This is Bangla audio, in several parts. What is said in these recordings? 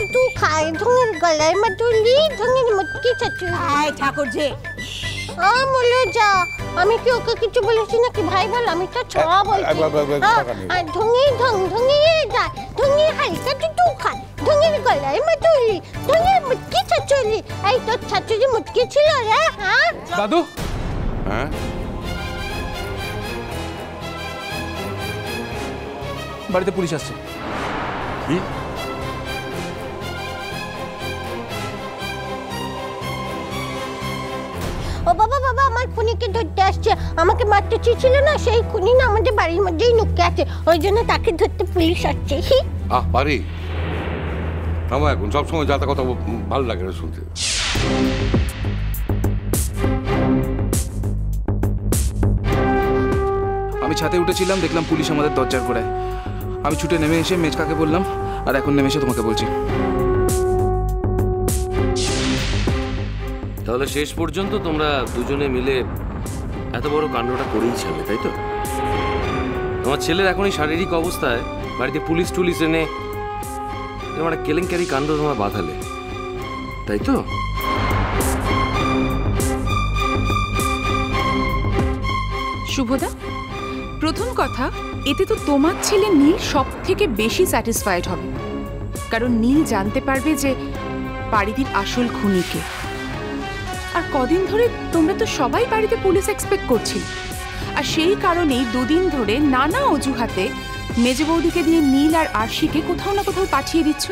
টুটু খায়, ঢঙের গলায় মাদুলি, ঢঙের মুটকি চচ্চড়ি। ঠাকুর জি বলে যা, আমি কি ওকে কিছু বলেছি নাকি? ভাই বল, আমি তো ছোঁয়া বলছি। ঢঙে ঢং ঢঙিয়ে যায়, ঢঙে হালকা টুটু খায়, ঢঙের গলায় মাদুলি, ঢঙের মুটকি চচ্চড়ি। এই তোর চচ্চড়ি মুটকি ছিল রে? হ্যাঁ দাদু। হ্যাঁ বাড়িতে পুলিশ আসছে। কি? ও বাবা বাবা, আমার খুনিকে ধরতে আসছে। আমাকে মারতে চেয়েছিল না, সেই খুনি না আমাদের বাড়ির মধ্যেই লুকিয়ে আছে, ওই জন্য তাকে ধরতে পুলিশ আসছে। বাড়ি আমার এখন সবসময় যাতা কথা ভালো লাগে না শুনতে। আমি ছাদে উঠেছিলাম, দেখলাম পুলিশ আমাদের দরজার গোড়ায়। আমি ছুটে নেমে এসে মেজকাকে বললাম, আর এখন নেমে এসে তোমাকে বলছি। তাহলে শেষ পর্যন্ত তোমরা দুজনে মিলে এত বড় কাণ্ডটা করেই ছাড়লে, তাই তো? তোমার ছেলের এখন এই শারীরিক অবস্থায় বাড়িতে পুলিশ টুলিশ এনে একটা কেলেঙ্কারি কাণ্ড তোমরা বাঁধালে, তাই তো? শুভদা, প্রথম কথা, এতে তো তোমার ছেলে নীল সব থেকে বেশি স্যাটিসফাইড হবে, কারণ নীল জানতে পারবে যে বাড়িটির আসল খুনিকে। আর কদিন ধরে তোমরা তো সবাই বাড়িতে পুলিশ এক্সপেক্ট করছিল, আর সেই কারণেই দুদিন ধরে নানা অজুহাতে মেজে বৌদিকে দিয়ে নীল আর আরশিকে কোথাও না কোথাও পাঠিয়ে দিচ্ছ,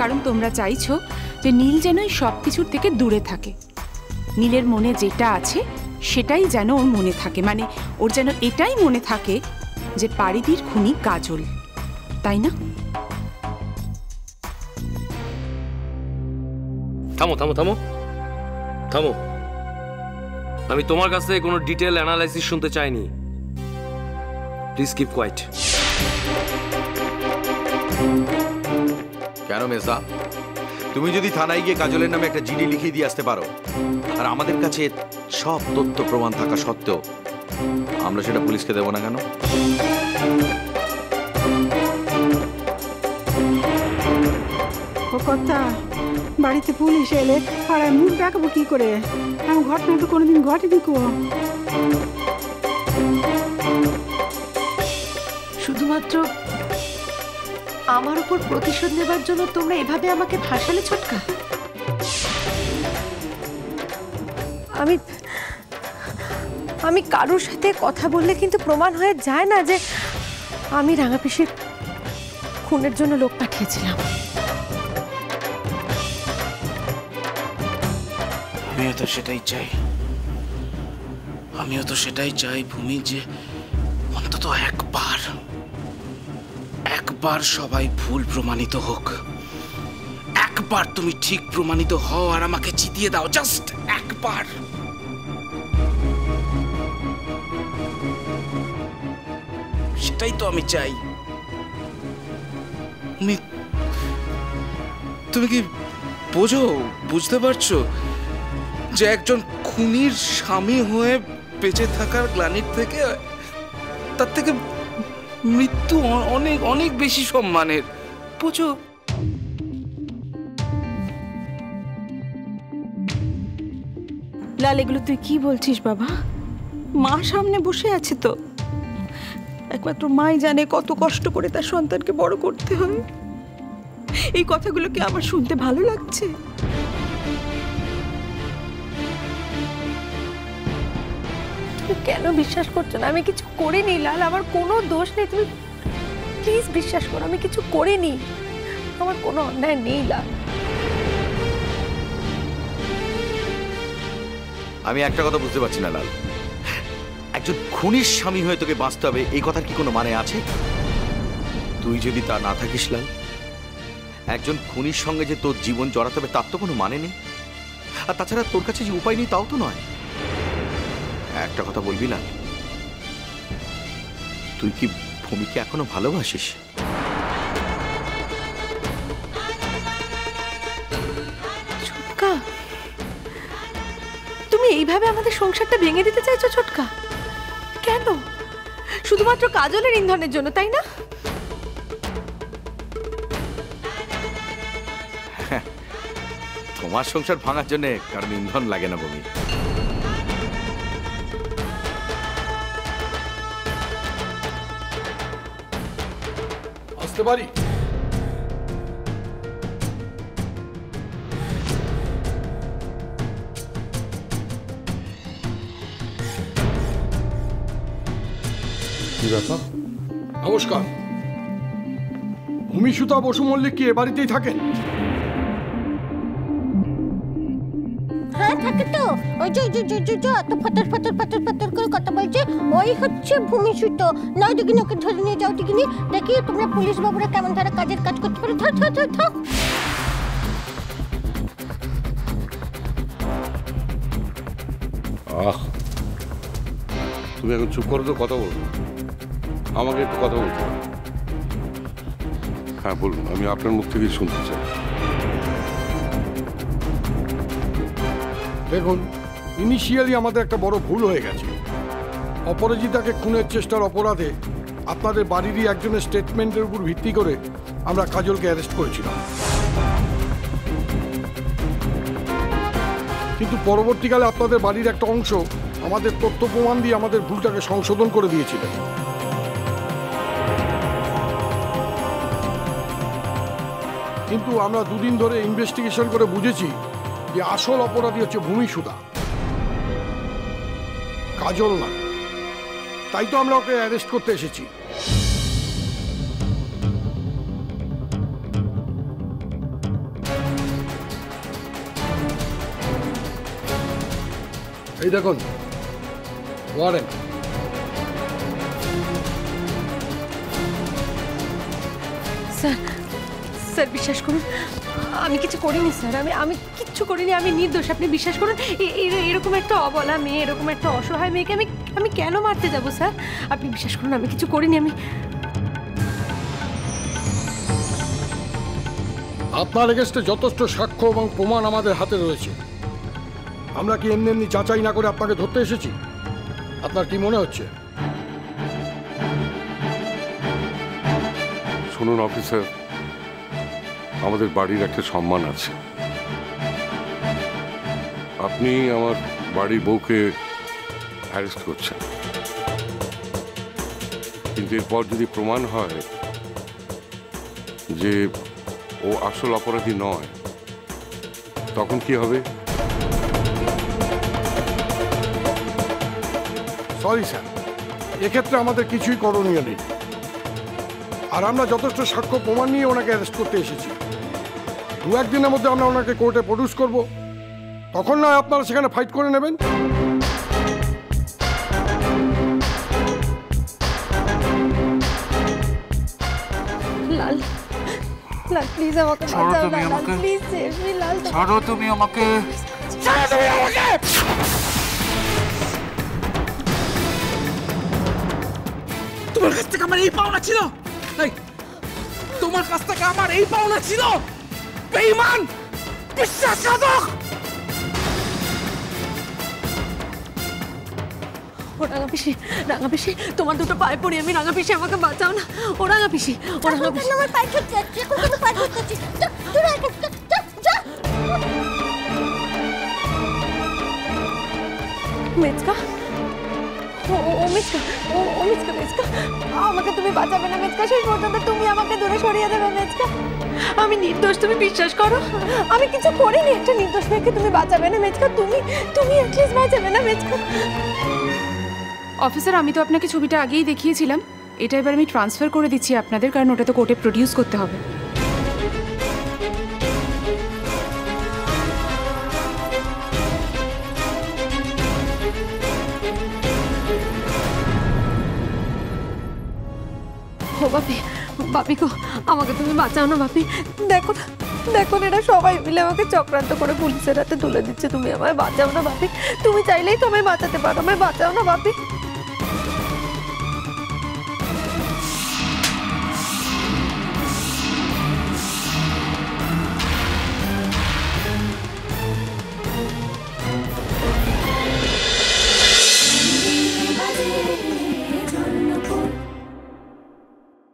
কারণ তোমরা চাইছো যে নীল যেন এই সব কিছুর থেকে দূরে থাকে। নীলের মনে যেটা আছে সেটাই যেন ওর মনে থাকে, মানে ওর যেন এটাই মনে থাকে যে বাড়িটির খুনি কাজল, তাই না? থামো থামো থামো থামো, আমি তোমার কাছ থেকে কোনো ডিটেল অ্যানালাইসিস শুনতে চাইনি। Please keep quiet. কেন মেজদা, তুমি যদি থানায় গিয়ে কাজলের নামে একটা জিডি লিখিয়ে দিয়ে আসতে পারো, আর আমাদের কাছে সব তথ্য প্রমাণ থাকা সত্ত্বেও আমরা সেটা পুলিশকে দেবো না কেন? ও কথা, বাড়িতে পুলিশ এলে পাড়ায় মুখ দেখাবো কি করে? এমন ঘটনা তো কোনোদিন ঘটেনি কো। শুধুমাত্র আমার উপর প্রতিশোধ নেবার জন্য তোমরা এভাবে আমাকে ভাসালে ছোটকা? আমি কারোর সাথে কথা বললে কিন্তু প্রমাণ হয়ে যায় না যে আমি রাঙাপিসির খুনের জন্য লোক পাঠিয়েছিলাম। আমিও তো সেটাই চাই, আমিও তো সেটাই চাই ভূমি, যে অন্তত একবার সবাই ভুল প্রমাণিত হোক, একবার তুমি ঠিক প্রমাণিত হও আর আমাকে জিতিয়ে দাও, জাস্ট একবার। সেটাই তো আমি চাই। তুমি কি বুঝতে পারছো যে একজন খুনির স্বামী হয়ে বেঁচে থাকার গ্লানির থেকে, তার থেকে মৃত্যু অনেক অনেক বেশি সম্মানের, বুঝো? লাল, এগুলো তুই কি বলছিস বাবা? মা সামনে বসে আছে তো, একমাত্র মাই জানে কত কষ্ট করে তার সন্তানকে বড় করতে হয়। এই কথাগুলো কি আমার শুনতে ভালো লাগছে? তুমি কেন বিশ্বাস করছো না? আমি কিছু করিনি লাল, আমার কোনো দোষ নেই। তুমি প্লিজ বিশ্বাস করো, আমি কিছু করিনি, আমার কোনো অন্যায় নেই লাল। আমি একটা কথা বুঝতে পারছি না লাল, একজন খুনির স্বামী হয়ে তোকে বাঁচতে হবে এই কথার কি কোনো মানে আছে? তুই যদি তা না থাকিস লাল, একজন খুনির সঙ্গে যে তোর জীবন জড়াতে হবে তার তো কোনো মানে নেই। আর তাছাড়া তোর কাছে যে উপায় নেই তাও তো নয়। একটা কথা বলবি লাল, তুই কি ভূমিকে এখনো ভালোবাসিস? ছোটকা, তুমি এইভাবে আমাদের সংসারটা ভেঙে দিতে চাইছো ছোটকা? কেন? শুধুমাত্র কাজলের ইন্ধনের জন্য, তাই না? তোমার সংসার ভাঙার জন্য কারণ ইন্ধন লাগে না বমি। আসতে পারি? কি ব্যাপার? নমস্কার। ভূমিসুতা বসু মল্লিক কি এ বাড়িতেই থাকেন? হ্যাঁ থাকে তো, ওই যে এত ফতর ফতর ফতর ফতর করে কথা বলছে, ওই হচ্ছে ভূমিসুতো। নয় দিকিনি ওকে ধরে নিয়ে যাও দিকিনি, দেখি তোমরা পুলিশ বাবুরা কেমন ধারা কাজের কাজ করতে পারো। ধর ধর ধর ধর। তুমি এখন চুপ করো তো, কথা বলবো। আমাকে একটু কথা বলতে হবে। হ্যাঁ বলুন, আমি আপনার মুখ থেকে শুনতে চাই। দেখুন, ইনিশিয়ালি আমাদের একটা বড় ভুল হয়ে গেছে। অপরাজিতাকে খুনের চেষ্টার অপরাধে আপনাদের বাড়িরই একজনের স্টেটমেন্টের উপর ভিত্তি করে আমরা কাজলকে অ্যারেস্ট করেছিলাম। কিন্তু পরবর্তীকালে আপনাদের বাড়ির একটা অংশ আমাদের তথ্য প্রমাণ দিয়ে আমাদের ভুলটাকে সংশোধন করে দিয়েছিলেন। কিন্তু আমরা দুদিন ধরে ইনভেস্টিগেশন করে বুঝেছি যে আসল অপরাধী হচ্ছে ভূমিসুতা, কাজল না। তাই তো আমরা ওকে অ্যারেস্ট করতে এসেছি। এই দেখুন ওয়ারেন্ট। স্যার বিশ্বাস করুন, আমি কিছু করিনি স্যার, আমি কিচ্ছু করিনি, আমি নির্দোষ। আপনি বিশ্বাস করুন, এরকম একটা অবলা মেয়ে, এরকম একটা অসহায় মেয়েকে আমি কেন মারতে যাব স্যার? আপনি বিশ্বাস করুন, আমি কিছু করিনি। আপনার এগেস্টে যথেষ্ট সাক্ষ্য এবং প্রমাণ আমাদের হাতে রয়েছে। আমরা কি এমনি এমনি যাচাই না করে আপনাকে ধরতে এসেছি? আপনার কি মনে হচ্ছে? শুনুন অফিসার, আমাদের বাড়ির একটা সম্মান আছে। আপনি আমার বাড়ির বউকে অ্যারেস্ট করছেন, কিন্তু এরপর যদি প্রমাণ হয় যে ও আসল অপরাধী নয়, তখন কি হবে? সরি স্যার, এক্ষেত্রে আমাদের কিছুই করণীয় নেই। আর আমরা যথেষ্ট সাক্ষ্য প্রমাণ নিয়ে ওনাকে অ্যারেস্ট করতে এসেছি। দু একদিনের মধ্যে আমরা ওনাকে কোর্টে প্রডিউস করব, তখন না আপনারা সেখানে ফাইট করে নেবেন। লাল লাল প্লিজ আমাকে বাঁচাও, লাল প্লিজ সেভ মি, লাল ছাড়ো তুমি আমাকে। তোমার কাছ থেকে আমার এই পাওনা ছিল, তোমার কাছ থেকে আমার এই পাওনা ছিল। বেঈমান, বিশ্বাসঘাতক। ও রাঙাপিসি, রাঙাপিসি তোমার দুটো পায়ে পড়ি আমি, রাঙাপিসি আমাকে বাঁচাও না। ও রাঙাপিসি, ও রাঙাপিসি আমার পায়ে ছুটতে যাচ্ছে, এখন কেন পায়ে ছুটতে যাচ্ছিস? যা, দূরে যা, যা, যা। মেচকা, ও মেচকা, ও মেচকা, মেচকা আমাকে তুমি বাঁচাবে না মেচকা? শেষ পর্যন্ত তুমি আমাকে দূরে সরিয়ে দেবে মেচকা? আমি নির্দোষ, তুমি বিশ্বাস করো, আমি কিছু করিনি। একটা নির্দোষ মেয়েকে তুমি বাঁচাবে না মেচকা? তুমি অ্যাটলিস্ট বাঁচাবে না মেচকা? অফিসার, আমি তো আপনাকে ছবিটা আগেই দেখিয়েছিলাম। এটা এবার আমি ট্রান্সফার করে দিচ্ছি আপনাদের, কারণ ওটা তো কোর্টে প্রডিউস করতে হবে। ও বাপি, বাপি গো, আমাকে তুমি বাঁচাও না বাপি। দেখো না, দেখো না, এরা সবাই মিলে আমাকে চক্রান্ত করে পুলিশের হাতে তুলে দিচ্ছে। তুমি আমায় বাঁচাও না বাপি, তুমি চাইলেই তো আমায় বাঁচাতে পারো, আমায় বাঁচাও না বাপি।